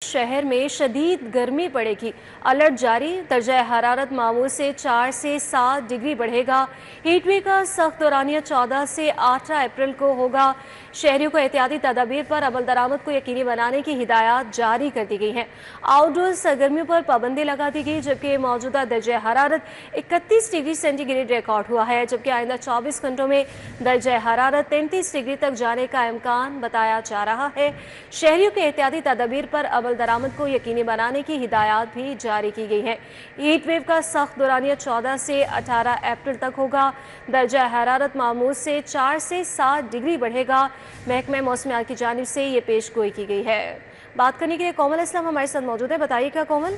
शहर में शदीद गर्मी पड़ेगी, अलर्ट जारी। दर्जा हरारत मामूल से 4 से 7 डिग्री बढ़ेगा। हीटवेव का सख्त दौरानिया 14 से 18 अप्रैल को होगा। शहरियों को एहतियाती तदाबीर पर अमल दरामद को यकीनी बनाने की हिदायत जारी कर दी गई हैं। आउटडोर सरगर्मियों पर पाबंदी लगा दी गई, जबकि मौजूदा दर्जा हरारत 31 डिग्री सेंटीग्रेड रिकॉर्ड हुआ है, जबकि आइंदा 24 घंटों में दर्जा हरारत 33 डिग्री तक जाने का इम्कान बताया जा रहा है। शहरियों के एहतियाती तदाबीर पर अमल दरामद को यकीनी बनाने की हिदायत भी जारी की गई है। हीट वेव का सख्त दौरानिया 14 से 18 अप्रैल तक होगा। दर्जा हरारत मामूल से 4 से 7 डिग्री बढ़ेगा। महकमा मौसमियात की जानिब से ये पेश गोई की गई है। बात करने के लिए कोमल इस्लाम हमारे साथ मौजूद है। बताइएगा कोमल।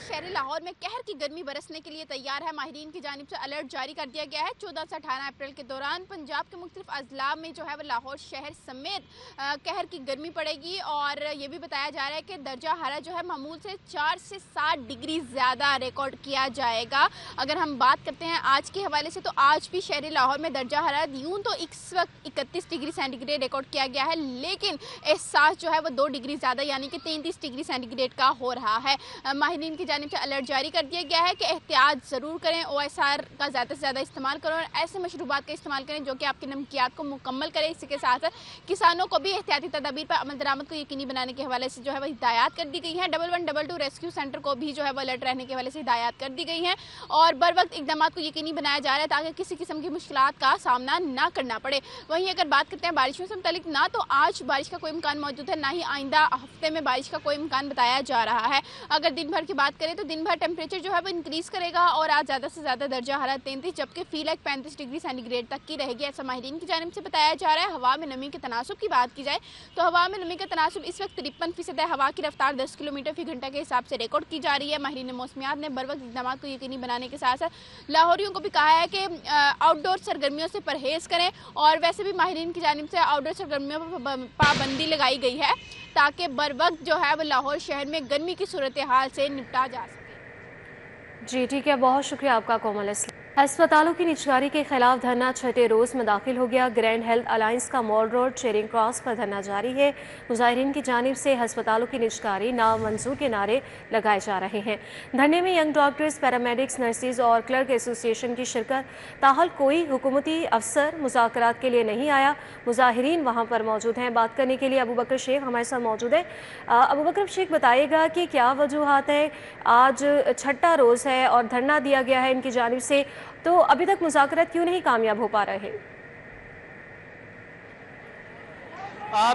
शहर लाहौर में कहर की गर्मी बरसने के लिए तैयार है। माहिरीन की जानिब से अलर्ट जारी कर दिया गया है। 14 से 18 अप्रैल के दौरान पंजाब के मुख्तलिफ अजला में जो है वो लाहौर शहर समेत कहर की गर्मी पड़ेगी और ये भी बताया जा रहा है कि दर्जा हरा जो है मामूल से 4 से 7 डिग्री ज़्यादा रिकॉर्ड किया जाएगा। अगर हम बात करते हैं आज के हवाले से, तो आज भी शहर लाहौर में दर्जा हरा यूँ तो इस वक्त 31 डिग्री सेंटीग्रेड रिकॉर्ड किया गया है, लेकिन एहसास जो है वो 2 डिग्री ज़्यादा यानी कि 33 डिग्री सेंटीग्रेड का हो रहा है। माहिरीन की जानिब से अलर्ट जारी कर दिया गया है कि एहतियात ज़रूर करें, OSR का ज़्यादा से ज़्यादा इस्तेमाल करें और ऐसे मशरूबात का इस्तेमाल करें जो कि आपकी नमकियात को मुकम्मल करें। इसी के साथ किसानों को भी एहतियाती तदाबीर पर अमल दरामद को यकीनी बनाने के हवाले से जो है वह हिदायत कर दी गई है। 1122 रेस्क्यू सेंटर को भी जो है वो अलर्ट रहने के हवाले से हिदायत कर दी गई है और बर वक्त इकदाम को यकीनी बनाया जा रहा है ताकि किसी किस्म की मुश्किलात का सामना ना करना पड़े। वहीं अगर बात करते हैं बारिशों से मुतालिक, ना तो आज बारिश का कोई इम्कान मौजूद है, ना ही आइंदा हफ्ते में बारिश का कोई इम्कान बताया जा रहा है। अगर दिन भर की बात करें तो दिन भर टेम्परेचर जो है वो इंक्रीज करेगा और आज ज़्यादा से ज़्यादा दर्जा हरारत 33 जबकि फीलक 35 डिग्री सेंटीग्रेड तक की रहेगी, ऐसा माहिरीन की जानिब से बताया जा रहा है। हवा में नमी के तनासुब की बात की जाए तो हवा में नमी का तनासुब इस वक्त 53% है। हवा की रफ्तार 10 किलोमीटर फी घंटा के हिसाब से रिकॉर्ड की जा रही है। माहिरीन मौसमियात ने बर वक्त इक़दाम को यकीनी बनाने के साथ साथ लाहौरियों को भी कहा है कि आउटडोर सरगर्मियों से परहेज करें और वैसे भी माहिरीन की जानिब से आउटडोर सरगर्मियों पर पाबंदी लगाई गई है ताकि बर वक्त जो है वो लाहौर शहर में गर्मी की सूरत हाल से निपटा जा सके। जी ठीक है, बहुत शुक्रिया आपका कोमल इस्लाम। अस्पतालों की निजकारी के खिलाफ धरना छठे रोज़ में दाखिल हो गया। ग्रैंड हेल्थ अलायंस का मॉल रोड चेरिंग क्रॉस पर धरना जारी है। मुजाहिरीन की जानिब से अस्पतालों की निजकारी नामंजूर के नारे लगाए जा रहे हैं। धरने में यंग डॉक्टर्स, पैरामेडिक्स, नर्सिस और क्लर्क एसोसिएशन की शिरकत। ताहल कोई हुकूमती अफसर मुज़ाकरात के लिए नहीं आया। मुजाहिरीन वहाँ पर मौजूद हैं। बात करने के लिए अबू बकर शेख हमारे साथ मौजूद है। अबू बकर शेख, बताइएगा कि क्या वजूहात है, आज छठा रोज़ है और धरना दिया गया है इनकी जानिब से, तो अभी तक मुज़ाकरात क्यों नहीं कामयाब हो पा रहे?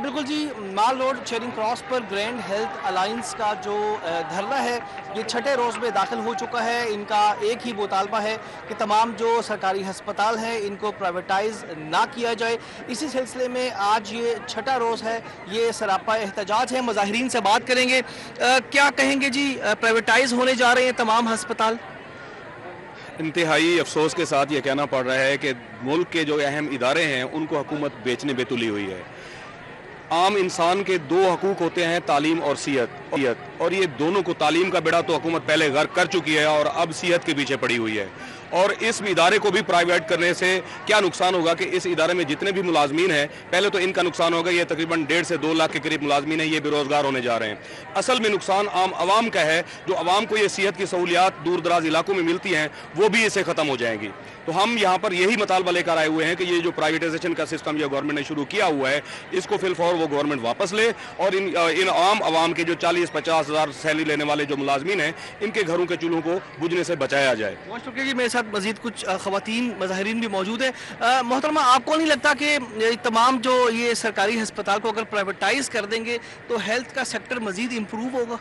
बिल्कुल जी, माल रोड चेरिंग क्रॉस पर ग्रैंड हेल्थ अलायंस का जो धरना है ये छठे रोज़ में दाखिल हो चुका है। इनका एक ही मुतालबा है कि तमाम जो सरकारी हस्पताल हैं इनको प्राइवेटाइज ना किया जाए। इसी सिलसिले में आज ये छठा रोज़ है, ये सरापा एहतजाज है। मुजाहिरीन से बात करेंगे। क्या कहेंगे जी, प्राइवेटाइज होने जा रहे हैं तमाम हस्पताल? इंतहाई अफसोस के साथ ये कहना पड़ रहा है कि मुल्क के जो अहम इदारे हैं उनको हुकूमत बेचने पे तुली हुई है। आम इंसान के 2 हकूक होते हैं, तालीम और सेहत, और ये दोनों को, तालीम का बेड़ा तो हुकूमत पहले गर्क कर चुकी है और अब सेहत के पीछे पड़ी हुई है। और इस इदारे को भी प्राइवेट करने से क्या नुकसान होगा कि इस इदारे में जितने भी मुलाजमीन हैं, पहले तो इनका नुकसान होगा, ये तकरीबन 1.5 से 2 लाख के करीब मुलाजमीन हैं, ये बेरोजगार होने जा रहे हैं। असल में नुकसान आम आवाम का है, जो आवाम को ये सेहत की सहूलियात दूर दराज इलाकों में मिलती हैं वो भी इससे ख़त्म हो जाएंगी। तो हम यहाँ पर यही मुतालबा लेकर आए हुए हैं कि ये जो प्राइवेटाइजेशन का सिस्टम ये गवर्नमेंट ने शुरू किया हुआ है, इसको फिलफौर वो गवर्नमेंट वापस ले और इन आम आवाम के जो 40-50 हज़ार सैलरी लेने वाले जो मुलाजमीन हैं, इनके घरों के चूल्हों को बुझने से बचाया जाए। बहुत शुक्रिया जी। मेरे साथ मजीद कुछ ख़वातीन मुजाहिरीन भी मौजूद है। मोहतरमा, आपको नहीं लगता कि तमाम जो ये सरकारी हस्पताल को अगर प्राइवेटाइज कर देंगे तो हेल्थ का सेक्टर मजीद इम्प्रूव होगा?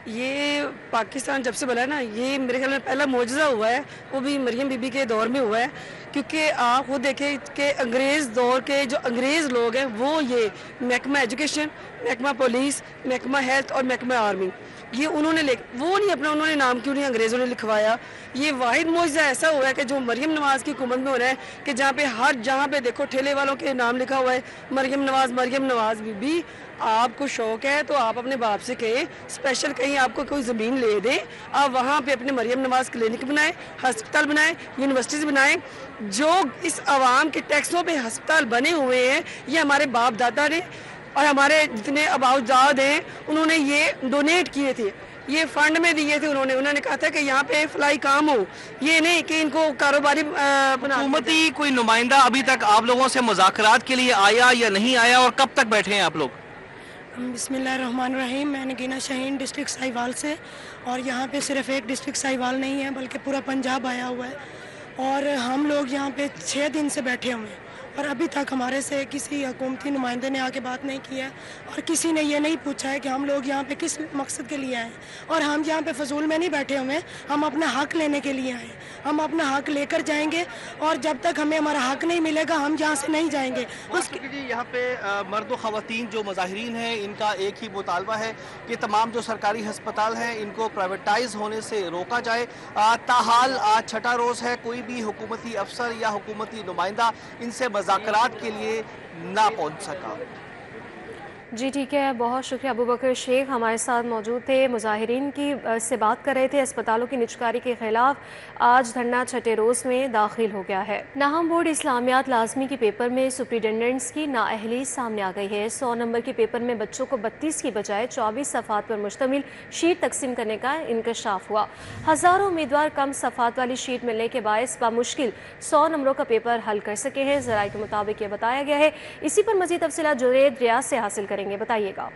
ये पाकिस्तान जब से बना है ना, ये मेरे ख्याल में पहला मौजज़ा हुआ है, वो भी मरियम बीबी के दौर में हुआ है। क्योंकि आप खुद देखें कि अंग्रेज़ दौर के जो अंग्रेज़ लोग हैं वो ये महकमा एजुकेशन, महकमा पुलिस, महकमा हेल्थ और महकमा आर्मी, ये उन्होंने वो नहीं अपना उन्होंने नाम क्यों नहीं अंग्रेज़ों ने लिखवाया। ये वाहिद मौजज़ा ऐसा हुआ है कि जो मरियम नवाज़ की हुकूमत में हो रहा है कि जहाँ पे देखो ठेले वालों के नाम लिखा हुआ है मरियम नवाज़ बीबी। आपको शौक है तो आप अपने बाप से कहें स्पेशल कहीं आपको कोई ज़मीन ले दें, आप वहाँ पे अपने मरियम नवाज़ क्लिनिक बनाएं, हस्पताल बनाएं, यूनिवर्सिटीज़ बनाएं। जो इस आवाम के टैक्सों पे हस्पताल बने हुए हैं ये हमारे बाप दादा ने और हमारे जितने अबाउजाद हैं उन्होंने ये डोनेट किए थे, ये फंड में दिए थे। उन्होंने कहा था कि यहाँ पे फ्लाई काम हो, ये नहीं कि इनको कारोबारी हुकूमती कोई नुमाइंदा अभी तक आप लोगों से मुज़ाकरात के लिए आया या नहीं आया, और कब तक बैठे हैं आप लोग? बिस्मिल्लाहिर्रहमानिर्रहीम। मैं नगीना शाहीन डिस्ट्रिक्ट साहिवाल से, और यहाँ पे सिर्फ एक डिस्ट्रिक्ट साहिवाल नहीं है बल्कि पूरा पंजाब आया हुआ है, और हम लोग यहाँ पे 6 दिन से बैठे हुए हैं और अभी तक हमारे से किसी हुकूमती नुमाइंदे ने आके बात नहीं की है और किसी ने ये नहीं पूछा है कि हम लोग यहाँ पे किस मकसद के लिए आए। और हम यहाँ पे फजूल में नहीं बैठे हुए हैं, हम अपना हक लेने के लिए आए। हम अपना हक लेकर जाएंगे और जब तक हमें हमारा हक नहीं मिलेगा हम यहाँ से नहीं जाएंगे। उसके जी यहाँ पे मर्द व ख़वातीन जो मुजाहिरीन हैं, इनका एक ही मुतालबा है कि तमाम जो सरकारी हस्पताल हैं इनको प्राइवेटाइज होने से रोका जाए। ताहाल आज छठा रोज़ है, कोई भी हुकूमती अफसर या हुकूमती नुमाइंदा इनसे मुज़ाकरात के लिए ना पहुँच सका। जी ठीक है, बहुत शुक्रिया। अबू बकर शेख हमारे साथ मौजूद थे, मुजाहिरीन की से बात कर रहे थे। अस्पतालों की निजकारी के खिलाफ आज धरना छठे रोज़ में दाखिल हो गया है। नाहम बोर्ड इस्लामियात लाजमी के पेपर में सुप्रिटेंडेंट्स की नाअहली सामने आ गई है। 100 नंबर के पेपर में बच्चों को 32 की बजाय 24 सफ़ात पर मुश्तमिल शीट तकसीम करने का इंकशाफ हुआ। हज़ारों उम्मीदवार कम सफ़ात वाली शीट मिलने के बायस बामुश्किल 100 नंबरों का पेपर हल कर सके हैं। ज़राए के मुताबिक ये बताया गया है। इसी पर मज़ीद तफसीलात जुनैद रियाज से हासिल करेंगे, बताइएगा।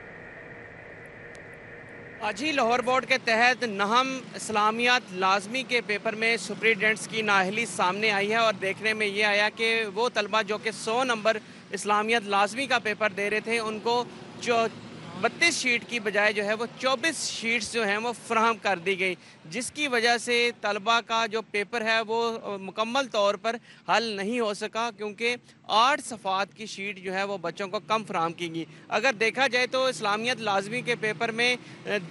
आज ही लाहौर बोर्ड के तहत नाहम इस्लामियात लाजमी के पेपर में सुप्रिटेंडेंट्स की नाअहली सामने आई है और देखने में ये आया कि वो तलबा जो कि 100 नंबर इस्लामियात लाजमी का पेपर दे रहे थे उनको जो 32 शीट की बजाय जो है वो 24 शीट्स जो हैं वो फ्राहम कर दी गई, जिसकी वजह से तलबा का जो पेपर है वो मुकम्मल तौर पर हल नहीं हो सका, क्योंकि 8 सफ़ात की शीट जो है वो बच्चों को कम फ्राहम की गई। अगर देखा जाए तो इस्लामियत लाजमी के पेपर में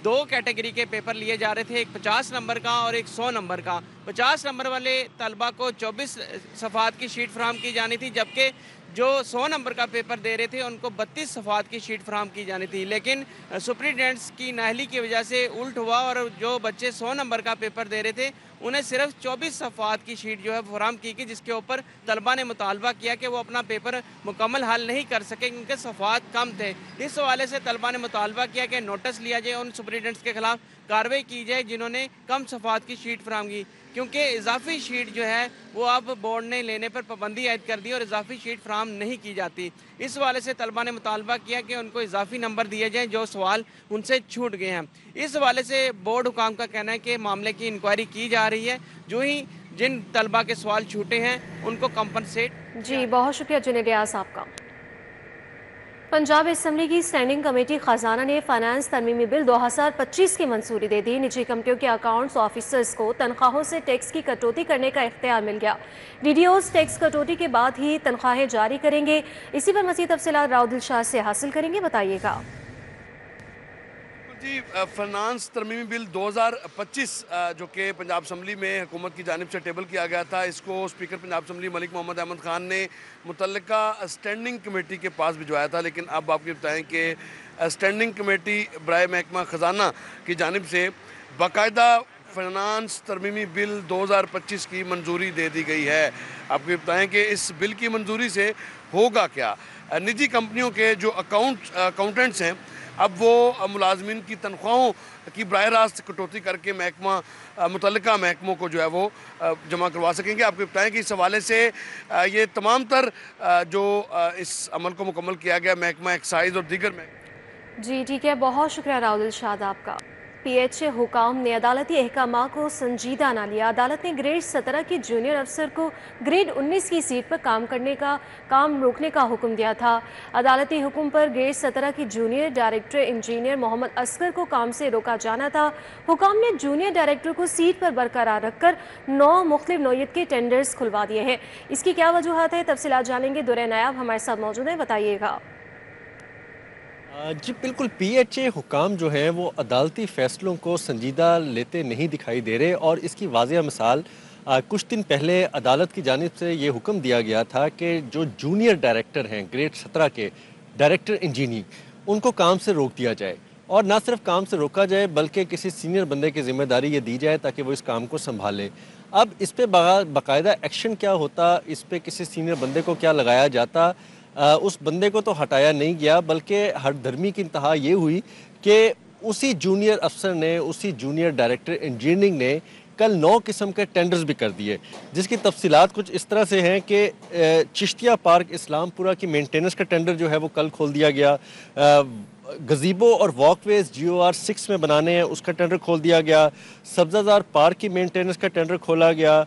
2 कैटेगरी के पेपर लिए जा रहे थे, एक 50 नंबर का और एक 100 नंबर का। 50 नंबर वाले तलबा को 24 सफ़ात की शीट फ्राहम की जानी थी, जबकि जो 100 नंबर का पेपर दे रहे थे उनको 32 सफ़ात की शीट फ्राहम की जानी थी। लेकिन सुप्रिटेंडेंट्स की नाअहली की वजह से उल्ट हुआ और जो बच्चे 100 नंबर का पेपर दे रहे थे उन्हें सिर्फ 24 सफ़ात की शीट जो है फ्राहम की गई, जिसके ऊपर तलबा ने मुतालबा किया कि वो अपना पेपर मुकम्मल हल नहीं कर सके क्योंकि सफ़ात कम थे। इस हवाले से तलबा ने मुतालबा किया कि नोटिस लिया जाए, उन सुप्रिटेंडेंट्स के खिलाफ कार्रवाई की जाए जिन्होंने कम सफ़ात की शीट फ्राहम की, क्योंकि इजाफी शीट जो है वो अब बोर्ड ने लेने पर पाबंदी आयद कर दी और इजाफी शीट फ्राहम नहीं की जाती। इस हवाले से तलबा ने मुतालबा किया कि उनको इजाफी नंबर दिए जाएँ जो सवाल उनसे छूट गए हैं। इस हवाले से बोर्ड हुकाम का कहना है कि मामले की इंक्वायरी की जा रही है, जो ही जिन तलबा के सवाल छूटे हैं उनको कंपनसेट। जी बहुत शुक्रिया जुनैद रियाज साहब का। पंजाब असम्बली की स्टैंडिंग कमेटी खजाना ने फाइनेंस तरमीमी बिल 2025 की मंजूरी दे दी। निजी कंपनियों के अकाउंट्स ऑफिसर्स को तनख्वाहों से टैक्स की कटौती करने का इख्तियार मिल गया। डीडीओज टैक्स कटौती के बाद ही तनख्वाहें जारी करेंगे। इसी पर मज़ीद तफसीलात राउदिल शाह से हासिल करेंगे, बताइएगा। जी, फाइनेंस तरमीमी बिल 2025 जो कि पंजाब असम्बली में हुकूमत की जानिब से टेबल किया गया था, इसको स्पीकर पंजाब असम्बली मलिक मोहम्मद अहमद खान ने मुतल्लिका स्टैंडिंग कमेटी के पास भिजवाया था। लेकिन अब आपको बताएं कि स्टैंडिंग कमेटी बराए महकमा ख़जाना की जानिब से बाकायदा फाइनेंस तरमीमी बिल 2025 की मंजूरी दे दी गई है। आपको बताएं कि इस बिल की मंजूरी से होगा क्या। निजी कंपनियों के जो अकाउंटेंट्स हैं अब वो मुलाजमीन की तनख्वाहों की बराह रास्त कटौती करके महकमा मुतल्लिका महकमों को जो है वो जमा करवा सकेंगे। आपको बताएं कि इस हवाले से ये तमाम तर जो इस अमल को मुकम्मल किया गया महकमा एक्साइज और दीगर महकमे। जी ठीक है, बहुत शुक्रिया राउदिल शाह आपका। PHA हुकाम ने अदालती अहकाम को संजीदा न लिया। अदालत ने ग्रेड 17 की जूनियर अफसर को ग्रेड 19 की सीट पर काम रोकने का हुक्म दिया था। अदालती हुक्म पर ग्रेड 17 की junior director engineer Mohammad Asghar को काम से रोका जाना था। हुकाम ने जूनियर डायरेक्टर को सीट पर बरकरार रखकर 9 मुख्तलिफ नौयत के टेंडर्स खुलवा दिए हैं। इसकी क्या वजूहत है, तफसीलात जानेंगे। दुरे नायाब हमारे साथ मौजूद हैं, बताइएगा। जी बिल्कुल, PHA हुकाम जो है वो अदालती फ़ैसलों को संजीदा लेते नहीं दिखाई दे रहे और इसकी वाज़ेह मिसाल कुछ दिन पहले अदालत की जानिब से ये हुक्म दिया गया था कि जो जूनियर डायरेक्टर हैं ग्रेड 17 के डायरेक्टर इंजीनियरिंग, उनको काम से रोक दिया जाए और ना सिर्फ काम से रोका जाए बल्कि किसी सीनियर बंदे की जिम्मेदारी ये दी जाए ताकि वो इस काम को संभाले। अब इस पर बाकायदा एक्शन क्या होता, इस पर किसी सीनियर बंदे को क्या लगाया जाता, उस बंदे को तो हटाया नहीं गया, बल्कि हठधर्मी की इंतहा ये हुई कि उसी जूनियर अफसर ने, उसी जूनियर डायरेक्टर इंजीनियरिंग ने कल 9 किस्म के टेंडर्स भी कर दिए, जिसकी तफसीलात कुछ इस तरह से हैं कि चिश्तिया पार्क इस्लामपुरा की मेंटेनेंस का टेंडर जो है वो कल खोल दिया गया, गजीबो और वॉकवेज GOR 6 में बनाने हैं उसका टेंडर खोल दिया गया, सब्जाजार पार्क की मेंटेनेंस का टेंडर खोला गया।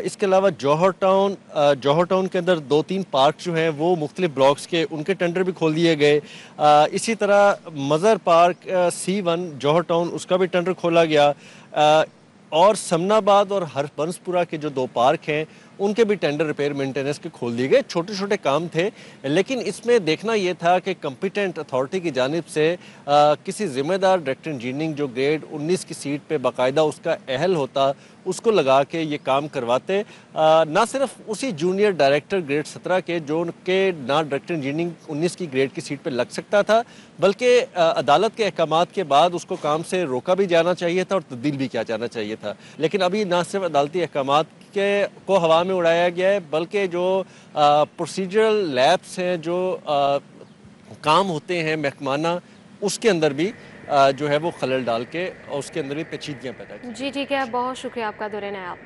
इसके अलावा जौहर टाउन के अंदर 2-3 पार्क जो हैं वो मुख्तलिफ ब्लॉक्स के, उनके टेंडर भी खोल दिए गए। इसी तरह मज़र पार्क C1 जौहर टाउन, उसका भी टेंडर खोला गया। और समनाबाद और हरबंसपुरा के जो 2 पार्क हैं उनके भी टेंडर रिपेयर मेंटेनेंस के खोल दिए गए। छोटे छोटे काम थे, लेकिन इसमें देखना यह था कि कंपिटेंट अथॉरिटी की जानिब से किसी ज़िम्मेदार डायरेक्टर इंजीनियरिंग जो ग्रेड 19 की सीट पे बाकायदा उसका अहल होता, उसको लगा के ये काम करवाते। ना सिर्फ उसी जूनियर डायरेक्टर ग्रेड 17 के जो उनके ना डायरेक्टर इंजीनियरिंग 19 की ग्रेड की सीट पे लग सकता था, बल्कि अदालत के अहकामात के बाद उसको काम से रोका भी जाना चाहिए था और तब्दील भी किया जाना चाहिए था। लेकिन अभी ना सिर्फ अदालती अहकामात को हवा में उड़ाया गया है, बल्कि जो प्रोसीजरल लैब्स हैं, जो काम होते हैं महकमाना, उसके अंदर भी जो है वो खलल डाल के और उसके अंदर भी पेचीदगियाँ पैदा की। जी ठीक है, बहुत शुक्रिया आपका दौरे नायाब।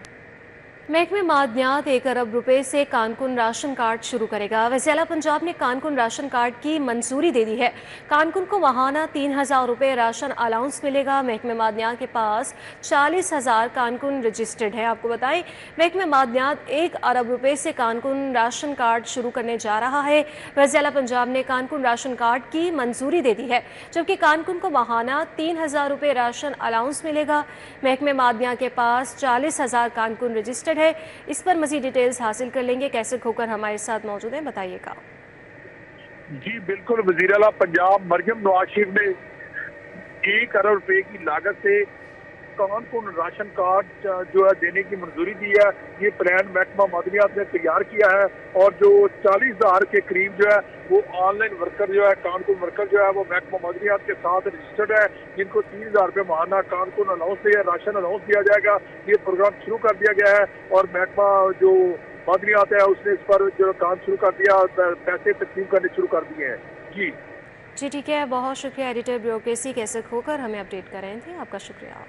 महकमे मादनियात 1 अरब रुपए से कानकुन राशन कार्ड शुरू करेगा। वज़ीर-ए-आला पंजाब ने कानकुन राशन कार्ड की मंजूरी दे दी है। कानकुन को माहाना 3000 रुपये राशन अलाउंस मिलेगा। महकमे मादनियात के पास 40,000 कानकुन रजिस्टर्ड है। आपको बताएं, महकमे मादनियात 1 अरब रुपए से कानकुन राशन कार्ड शुरू करने जा रहा है। वज़ीर-ए-आला पंजाब ने कानकुन राशन कार्ड की मंजूरी दे दी है, जबकि कानकुन को माहाना 3000 रुपये राशन अलाउंस मिलेगा। महकमे मादनियात के पास 40,000 कानकुन रजिस्टर्ड है। इस पर मजीद डिटेल्स हासिल कर लेंगे। कैसे खोकर हमारे साथ मौजूद हैं, बताइएगा। जी बिल्कुल, वज़ीर आला पंजाब मरियम नवाज शरीफ ने 1 अरब रुपए की लागत से कानकुन राशन कार्ड जो है देने की मंजूरी दी है। ये प्लान महकमा मादनियात ने तैयार किया है और जो 40,000 के करीब जो है वो ऑनलाइन वर्कर जो है, कानकुन वर्कर जो है वो महकमा मादनियात के साथ रजिस्टर्ड है, जिनको 3000 रुपये माहाना कानकुन अलाउंस दिया, राशन अलाउंस दिया जाएगा। ये प्रोग्राम शुरू कर दिया गया है और महकमा जो मादनियात है उसने इस पर जो काम शुरू कर दिया, पैसे तकसीम करने शुरू कर दिए हैं। जी ठीक है, बहुत शुक्रिया एडिटर ब्यूरोक्रेसी कैसे खोकर हमें अपडेट कर रहे थे, आपका शुक्रिया।